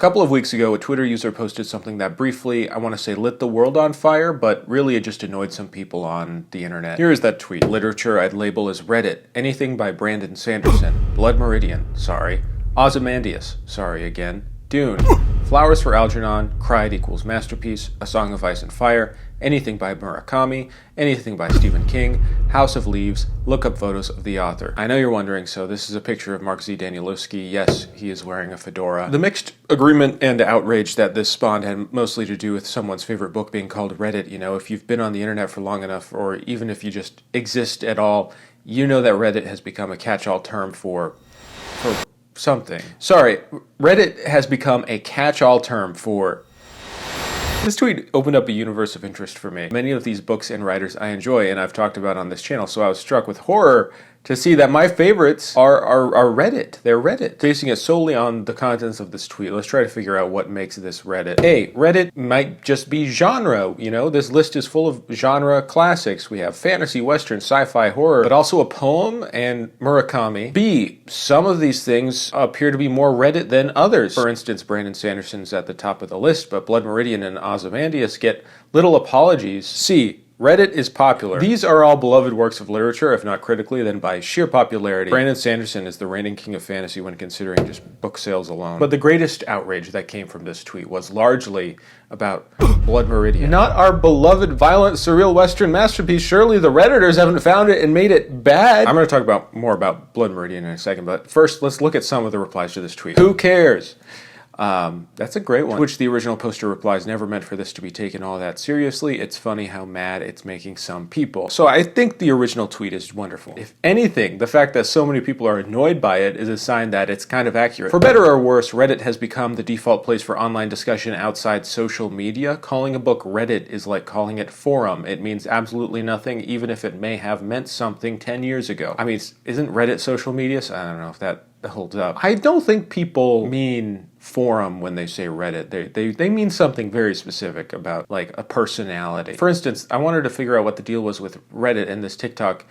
couple of weeks ago, a Twitter user posted something that briefly, I want to say, lit the world on fire, but really it just annoyed some people on the internet. Here is that tweet. Literature I'd label as Reddit. Anything by Brandon Sanderson. Blood Meridian. Sorry. Ozymandias. Sorry again. Dune. Flowers for Algernon. Cried equals masterpiece. A Song of Ice and Fire. Anything by Murakami. Anything by Stephen King. House of Leaves. Look up photos of the author. I know you're wondering, so this is a picture of Mark Z. Danielewski. Yes, he is wearing a fedora. The mixed agreement and outrage that this spawned had mostly to do with someone's favorite book being called Reddit. You know, if you've been on the internet for long enough, or even if you just exist at all, you know that Reddit has become a catch-all term for something. Sorry, Reddit has become a catch-all term for... This tweet opened up a universe of interest for me. Many of these books and writers I enjoy and I've talked about on this channel, so I was struck with horror to see that my favorites are Reddit. They're Reddit. Basing it solely on the contents of this tweet, let's try to figure out what makes this Reddit. A, Reddit might just be genre. You know, this list is full of genre classics. We have fantasy, western, sci-fi, horror, but also a poem and Murakami. B, some of these things appear to be more Reddit than others. For instance, Brandon Sanderson's at the top of the list, but Blood Meridian and Ozymandias get little apologies. C, Reddit is popular. These are all beloved works of literature, if not critically, then by sheer popularity. Brandon Sanderson is the reigning king of fantasy when considering just book sales alone. But the greatest outrage that came from this tweet was largely about Blood Meridian. Not our beloved, violent, surreal Western masterpiece. Surely the Redditors haven't found it and made it bad. I'm going to talk more about Blood Meridian in a second, but first, let's look at some of the replies to this tweet. Who cares? That's a great one. To which the original poster replies, never meant for this to be taken all that seriously. It's funny how mad it's making some people. So I think the original tweet is wonderful. If anything, the fact that so many people are annoyed by it is a sign that it's kind of accurate. For better or worse, Reddit has become the default place for online discussion outside social media. Calling a book Reddit is like calling it forum. It means absolutely nothing, even if it may have meant something 10 years ago. I mean, isn't Reddit social media? So I don't know if that holds up. I don't think people mean forum when they say Reddit. They mean something very specific about like a personality. For instance, I wanted to figure out what the deal was with Reddit and this TikTok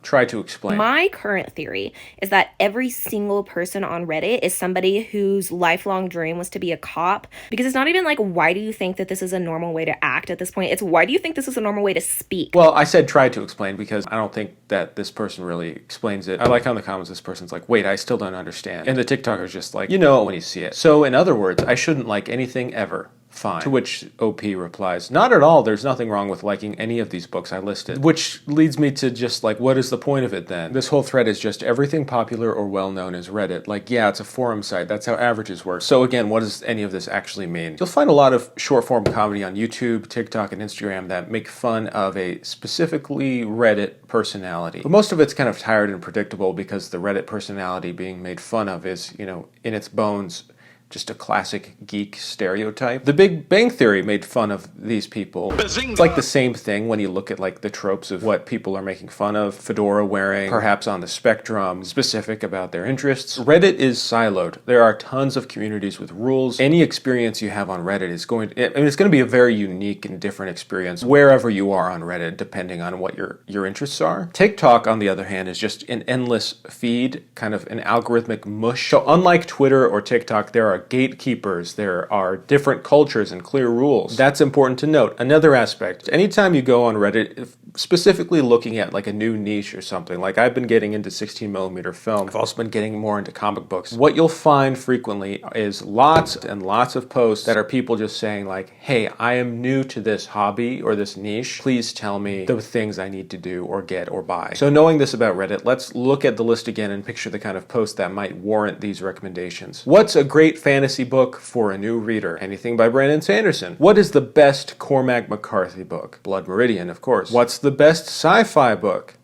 try to explain. My current theory is that every single person on Reddit is somebody whose lifelong dream was to be a cop, because it's not even like, why do you think that this is a normal way to act at this point? It's, why do you think this is a normal way to speak? Well, I said try to explain because I don't think that this person really explains it. I like how in the comments this person's like, wait, I still don't understand. And the TikToker's just like, you know it when you see it. So in other words, I shouldn't like anything ever. Fine. To which OP replies, not at all, there's nothing wrong with liking any of these books I listed. Which leads me to just like, what is the point of it then? This whole thread is just everything popular or well-known as Reddit. Like, yeah, it's a forum site, that's how averages work. So again, what does any of this actually mean? You'll find a lot of short-form comedy on YouTube, TikTok, and Instagram that make fun of a specifically Reddit personality. But most of it's kind of tired and predictable because the Reddit personality being made fun of is, you know, in its bones, just a classic geek stereotype. The Big Bang Theory made fun of these people. Bazinga! It's like the same thing when you look at like the tropes of what people are making fun of. Fedora wearing, perhaps on the spectrum, specific about their interests. Reddit is siloed. There are tons of communities with rules. Any experience you have on Reddit is going to, I mean, it's going to be a very unique and different experience wherever you are on Reddit, depending on what your interests are. TikTok, on the other hand, is just an endless feed, kind of an algorithmic mush. So unlike Twitter or TikTok, there are gatekeepers, there are different cultures and clear rules. That's important to note. Another aspect, anytime you go on Reddit, specifically looking at like a new niche or something, like I've been getting into 16mm film, I've also been getting more into comic books. What you'll find frequently is lots and lots of posts that are people just saying like, hey, I am new to this hobby or this niche, please tell me the things I need to do or get or buy. So knowing this about Reddit, let's look at the list again and picture the kind of post that might warrant these recommendations. What's a great fantasy book for a new reader? Anything by Brandon Sanderson. What is the best Cormac McCarthy book? Blood Meridian, of course. What's the best sci-fi book?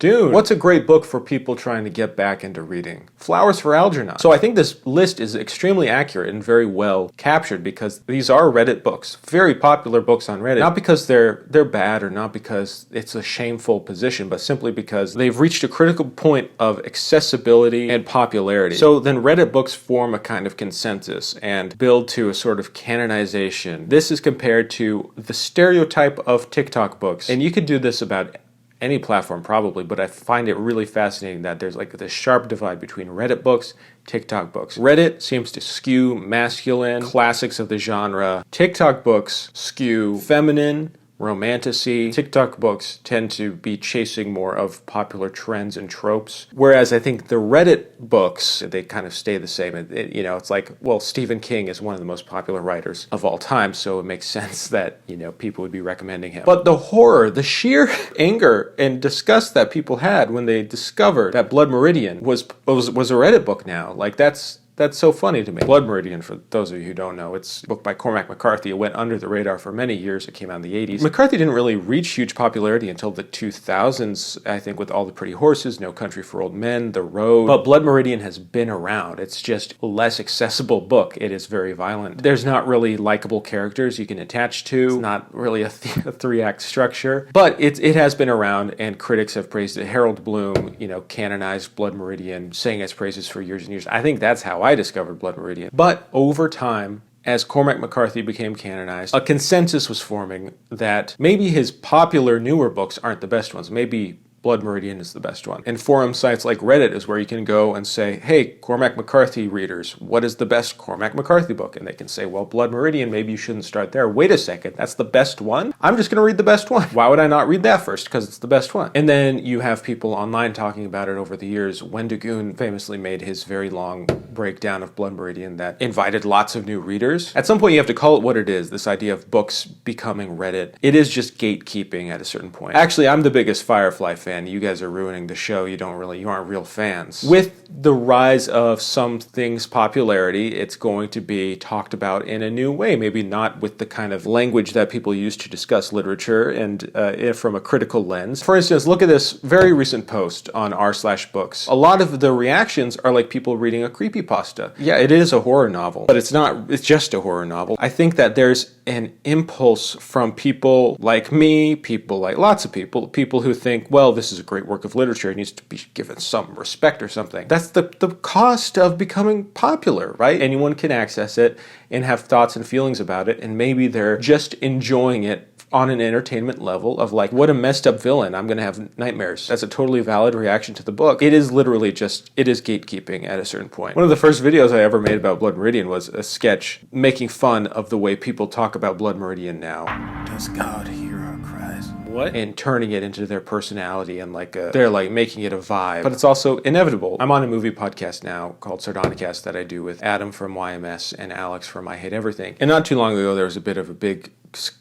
Dune. What's a great book for people trying to get back into reading? Flowers for Algernon. So I think this list is extremely accurate and very well captured because these are Reddit books, very popular books on Reddit. Not because they're bad or not because it's a shameful position, but simply because they've reached a critical point of accessibility and popularity. So then Reddit books form a kind of consensus and build to a sort of canonization. This is compared to the stereotype of TikTok books. And you could do this about any platform probably, but I find it really fascinating that there's like this sharp divide between Reddit books, TikTok books. Reddit seems to skew masculine, classics of the genre. TikTok books skew feminine, romantasy. TikTok books tend to be chasing more of popular trends and tropes. Whereas I think the Reddit books, they kind of stay the same. It's like, well, Stephen King is one of the most popular writers of all time, so it makes sense that, people would be recommending him. But the horror, the sheer anger and disgust that people had when they discovered that Blood Meridian was a Reddit book now, like that's so funny to me. Blood Meridian, for those of you who don't know, it's a book by Cormac McCarthy. It went under the radar for many years. It came out in the 80s. McCarthy didn't really reach huge popularity until the 2000s, I think, with All the Pretty Horses, No Country for Old Men, The Road. But Blood Meridian has been around. It's just a less accessible book. It is very violent. There's not really likable characters you can attach to. It's not really a three-act structure. But it has been around, and critics have praised it. Harold Bloom, canonized Blood Meridian, sang its praises for years and years. I think that's how I discovered Blood Meridian. But over time, as Cormac McCarthy became canonized, a consensus was forming that maybe his popular newer books aren't the best ones. Maybe Blood Meridian is the best one. And forum sites like Reddit is where you can go and say, hey, Cormac McCarthy readers, what is the best Cormac McCarthy book? And they can say, well, Blood Meridian, maybe you shouldn't start there. Wait a second, that's the best one? I'm just going to read the best one. Why would I not read that first? Because it's the best one. And then you have people online talking about it over the years. Wendigoon famously made his very long breakdown of Blood Meridian that invited lots of new readers. At some point, you have to call it what it is, this idea of books becoming Reddit. It is just gatekeeping at a certain point. Actually, I'm the biggest Firefly fan. You guys are ruining the show. You aren't real fans. With the rise of some things' popularity, it's going to be talked about in a new way. Maybe not with the kind of language that people use to discuss literature and from a critical lens. For instance, look at this very recent post on r/books. A lot of the reactions are like people reading a creepypasta. Yeah, it is a horror novel, but it's just a horror novel. I think that there's an impulse from people like me, people like lots of people who think, well, this is a great work of literature. It needs to be given some respect or something. That's the cost of becoming popular, right? Anyone can access it and have thoughts and feelings about it, and maybe they're just enjoying it on an entertainment level of like, what a messed up villain, I'm going to have nightmares. That's a totally valid reaction to the book. It is literally it is gatekeeping at a certain point. One of the first videos I ever made about Blood Meridian was a sketch making fun of the way people talk about Blood Meridian now. Does God hear our cries? What? And turning it into their personality and they're like making it a vibe. But it's also inevitable. I'm on a movie podcast now called Sardonicast that I do with Adam from YMS and Alex from I Hate Everything. And not too long ago, there was a bit of a big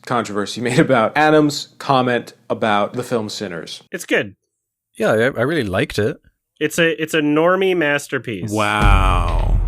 controversy made about Adam's comment about the film Sinners. It's good. Yeah, I really liked it. It's a normie masterpiece. Wow.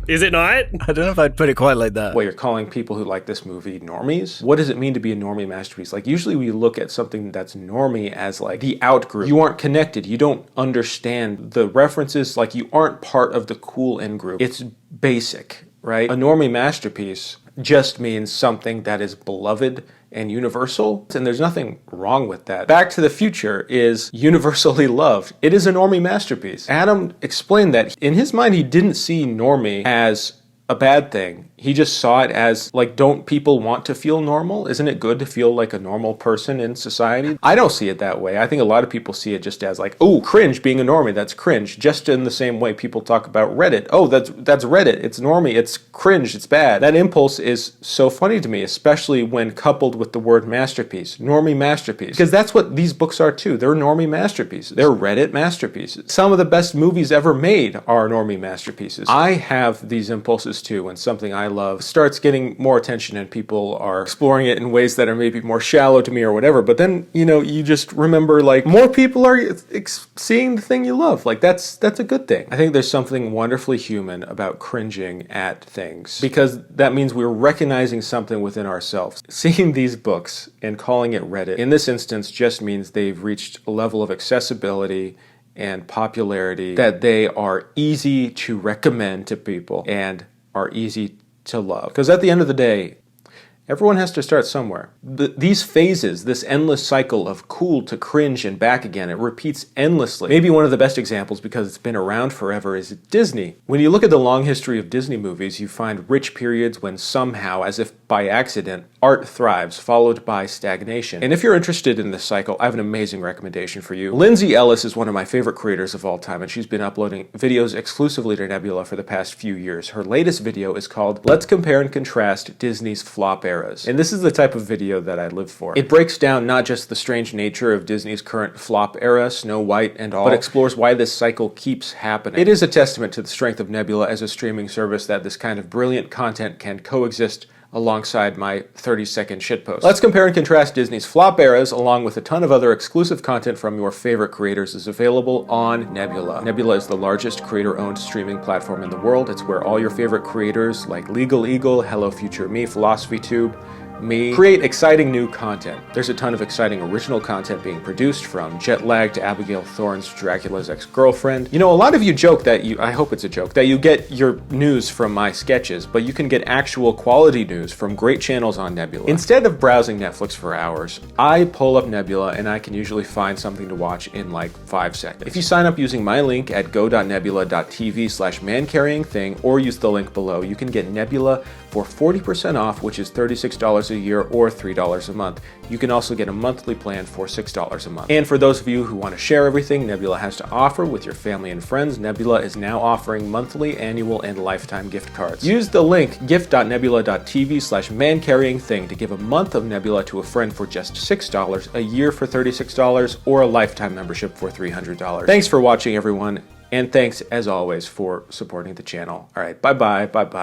Is it not? I don't know if I'd put it quite like that. Well, you're calling people who like this movie normies? What does it mean to be a normie masterpiece? Like, usually we look at something that's normie as like the out group. You aren't connected. You don't understand the references. Like, you aren't part of the cool in group. It's basic, right? A normie masterpiece just means something that is beloved and universal, and there's nothing wrong with that. Back to the Future is universally loved. It is a normie masterpiece. Adam explained that in his mind he didn't see normie as a bad thing. He just saw it as like, don't people want to feel normal? Isn't it good to feel like a normal person in society? I don't see it that way. I think a lot of people see it just as like, oh, cringe being a normie, that's cringe. Just in the same way people talk about Reddit. Oh, that's Reddit, it's normie, it's cringe, it's bad. That impulse is so funny to me, especially when coupled with the word masterpiece, normie masterpiece. Because that's what these books are too. They're normie masterpieces. They're Reddit masterpieces. Some of the best movies ever made are normie masterpieces. I have these impulses too when something I love starts getting more attention and people are exploring it in ways that are maybe more shallow to me or whatever. But then, you just remember like more people are seeing the thing you love. Like that's a good thing. I think there's something wonderfully human about cringing at things because that means we're recognizing something within ourselves. Seeing these books and calling it Reddit in this instance just means they've reached a level of accessibility and popularity that they are easy to recommend to people and are easy to love. Because at the end of the day, Everyone has to start somewhere. These phases, this endless cycle of cool to cringe and back again, it repeats endlessly. Maybe one of the best examples, because it's been around forever, is Disney. When you look at the long history of Disney movies, you find rich periods when somehow, as if by accident, art thrives, followed by stagnation. And if you're interested in this cycle, I have an amazing recommendation for you. Lindsay Ellis is one of my favorite creators of all time, and she's been uploading videos exclusively to Nebula for the past few years. Her latest video is called Let's Compare and Contrast Disney's Flop Eras. And this is the type of video that I live for. It breaks down not just the strange nature of Disney's current flop era, Snow White and all, but explores why this cycle keeps happening. It is a testament to the strength of Nebula as a streaming service that this kind of brilliant content can coexist alongside my 30-second shitpost. Let's Compare and Contrast Disney's Flop Eras, along with a ton of other exclusive content from your favorite creators, is available on Nebula. Nebula is the largest creator-owned streaming platform in the world. It's where all your favorite creators like Legal Eagle, Hello Future Me, PhilosophyTube, me, create exciting new content. There's a ton of exciting original content being produced, from Jetlag to Abigail Thorne's Dracula's Ex-Girlfriend. You know, a lot of you joke that I hope it's a joke, that you get your news from my sketches, but you can get actual quality news from great channels on Nebula. Instead of browsing Netflix for hours, I pull up Nebula and I can usually find something to watch in like 5 seconds. If you sign up using my link at go.nebula.tv/mancarryingthing or use the link below, you can get Nebula for 40% off, which is $36 a year or $3 a month. You can also get a monthly plan for $6 a month. And for those of you who want to share everything Nebula has to offer with your family and friends, Nebula is now offering monthly, annual, and lifetime gift cards. Use the link gift.nebula.tv/mancarryingthing to give a month of Nebula to a friend for just $6, a year for $36, or a lifetime membership for $300. Thanks for watching, everyone, and thanks, as always, for supporting the channel. All right, bye-bye, bye-bye.